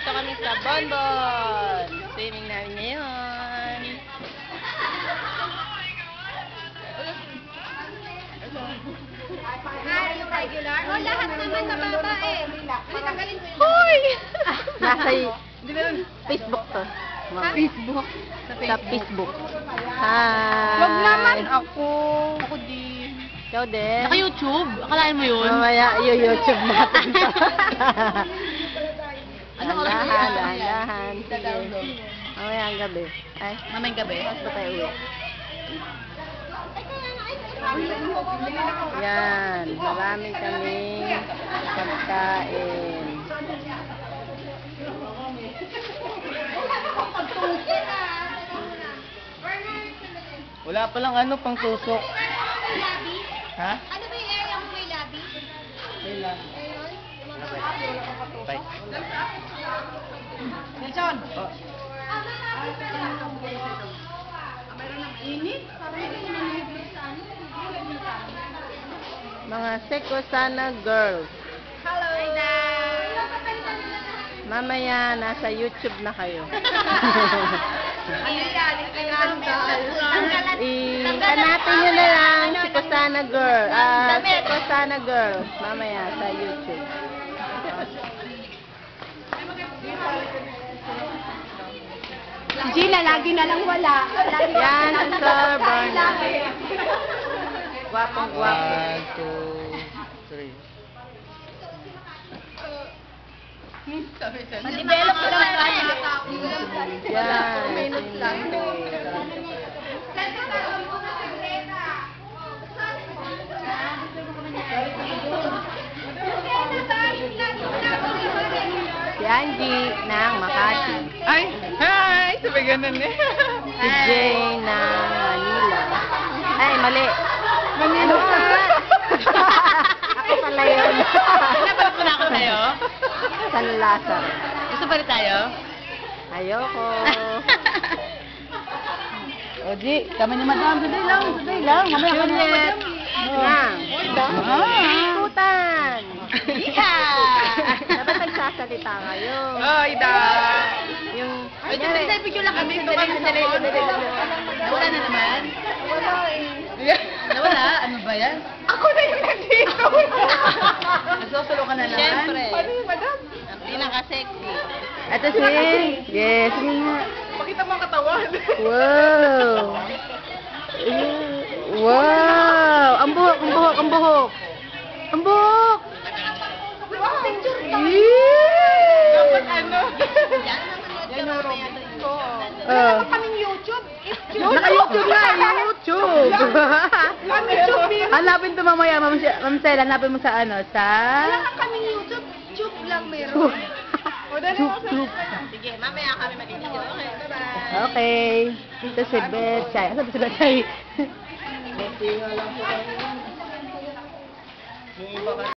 Nandito kami sa Bonbon. Swimming namin ngayon. Yung regular? O, lahat naman nababa eh. Tanggalin ko yun. Hoy! Nasa Facebook to. Ha? Facebook? Sa Facebook. Hi! Wag naman ako. Ako din. Ikaw din? Naka-YouTube? Akalain mo yun? Mamaya YouTube natin to. Anong oras na yan? Dahan. Sige. Mamaya ang gabi. Ay, Mamayang gabi? oras pa tayo uwi. Yan. Marami kaming pagkain. Wala palang ano pang tusok. Lobby? Ha? Ano ba yung area mo may lobby? Wala. Ayun. Bye. Nelson! Oh. Init? Mga Sekosana girls. Hello! Mamaya nasa YouTube na kayo. Ano yan? Hanapin nyo na lang Sekosana girl. Sekosana girl. Mamaya sa YouTube. Si Gina, lagi na lang wala. Yan ang Sir Bernard. Gwapong gwapo. 1, 2, 3. Ma-develop ko lang tayo. Yan. Si Angie ng Makati. Ay! Hi! Sabi ganun eh. Si Jay ng Manila. Ay, mali. Manila. Ako pala yun. Napalit mo na ako sa'yo? San Lazaro. Gusto pa rin tayo? Ayoko. Oji, kami ni Madam. Saday lang. Mamaya kami ni Juliet. Madam. Nga. Tutan. Dapat nagsasalita kayo. Ay, da! Yung... Ay, sandali, picture lang kami. Sandali. Nawala na naman? Nawala? Ano ba yan? Ako na yung nandito. Nagsosolo ka na naman? Siyempre. Ano yung madam? Ang pinaka-sexy. Ito si... Yes, sige nga. Pakita mo ang katawan. Wow! Wow! Ang buhok! Ang buhok! Wow, picture ka. Dapat ano? Yan ang mamaya sa Wala pa kaming YouTube. Naka-YouTube nga! YouTube! YouTube din. Hanapin to mamaya, Ma'am Sel. Hanapin mo sa ano? Sa... Wala pa kaming YouTube. Tube lang meron. O, dali mo sa... Sige, mamaya kami mag-video. Okay, bye-bye. Okay. Ito si Betchay. Ano si Betchay? Hindi nga lang po kami. Yung iba